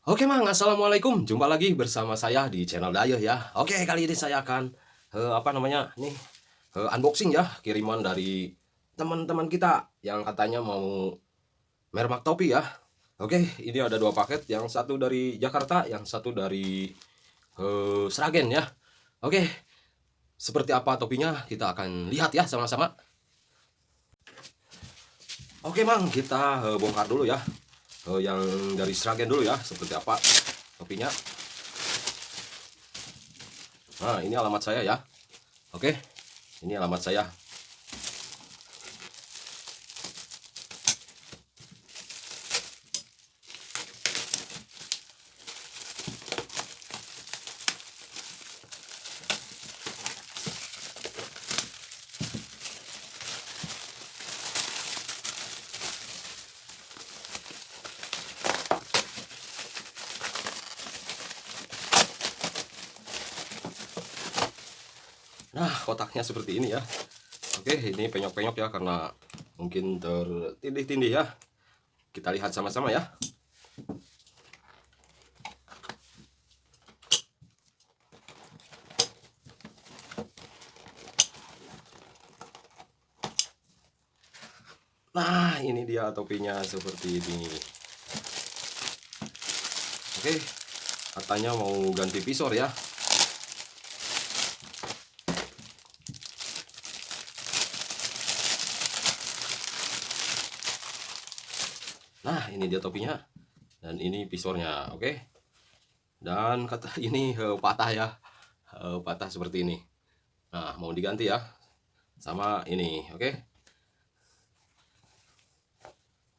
Oke Mang, assalamualaikum. Jumpa lagi bersama saya di channel Dayeh ya. Oke, kali ini saya akan unboxing ya kiriman dari teman-teman kita yang katanya mau mermak topi ya. Oke, ini ada dua paket, yang satu dari Jakarta, yang satu dari Sragen ya. Oke, seperti apa topinya kita akan lihat ya sama-sama. Oke Mang, kita bongkar dulu ya. Yang dari Sragen dulu ya, seperti apa topinya. Nah, ini alamat saya ya. Oke, ini alamat saya. Nah, kotaknya seperti ini ya. Oke, ini penyok-penyok ya karena mungkin tertindih-tindih ya. Kita lihat sama-sama ya. Nah, ini dia topinya seperti ini. Oke, katanya mau ganti visor ya. Nah, ini dia topinya. Dan ini visornya, oke. Dan kata ini patah ya. Patah seperti ini. Nah, mau diganti ya. Sama ini, oke.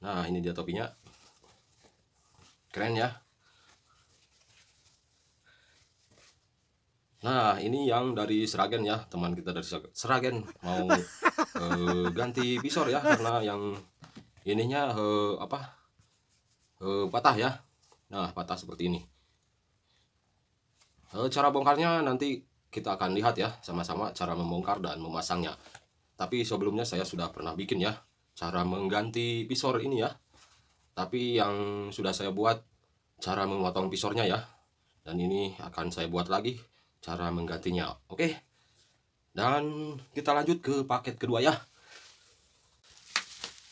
Nah, ini dia topinya. Keren ya. Nah, ini yang dari Sragen ya, teman kita dari Sragen mau ganti visor ya karena yang ininya patah ya. Nah, patah seperti ini. Cara bongkarnya nanti kita akan lihat ya sama-sama cara membongkar dan memasangnya. Tapi sebelumnya saya sudah pernah bikin ya cara mengganti visor ini ya. Tapi yang sudah saya buat cara memotong visornya ya. Dan ini akan saya buat lagi cara menggantinya. Oke. Dan kita lanjut ke paket kedua ya.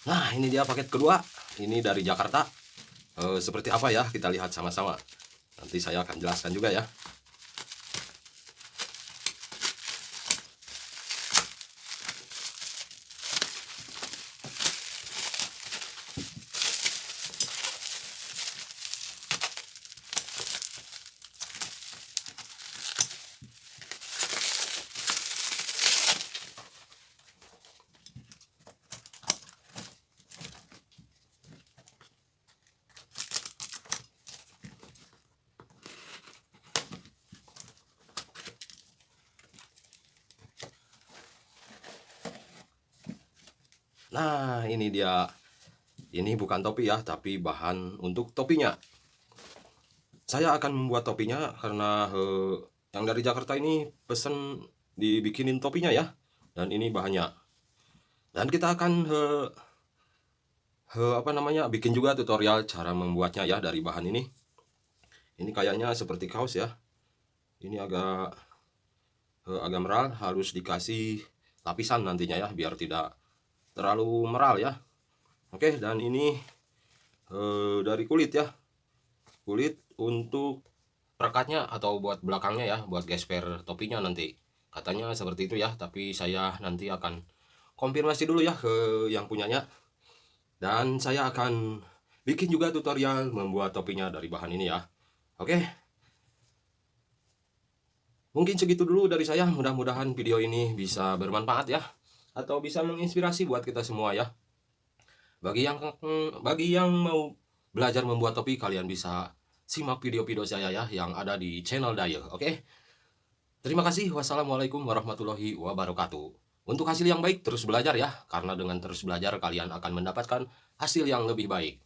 Nah, ini dia paket kedua. Ini dari Jakarta. Seperti apa ya? Kita lihat sama-sama. Nanti saya akan jelaskan juga ya. Nah, ini dia. Ini bukan topi ya, tapi bahan untuk topinya. Saya akan membuat topinya karena yang dari Jakarta ini pesen dibikinin topinya ya. Dan ini bahannya. Dan kita akan bikin juga tutorial cara membuatnya ya dari bahan ini. Ini kayaknya seperti kaos ya. Ini agak meral, harus dikasih lapisan nantinya ya biar tidak terlalu meral ya. Oke, dan ini dari kulit ya. Kulit untuk perekatnya atau buat belakangnya ya, buat gesper topinya nanti. Katanya seperti itu ya, tapi saya nanti akan konfirmasi dulu ya ke yang punyanya. Dan saya akan bikin juga tutorial membuat topinya dari bahan ini ya. Oke. Mungkin segitu dulu dari saya. Mudah-mudahan video ini bisa bermanfaat ya, atau bisa menginspirasi buat kita semua ya. Bagi yang mau belajar membuat topi, kalian bisa simak video-video saya ya yang ada di channel Dayeh. Oke. Terima kasih. Wassalamualaikum warahmatullahi wabarakatuh. Untuk hasil yang baik terus belajar ya, karena dengan terus belajar kalian akan mendapatkan hasil yang lebih baik.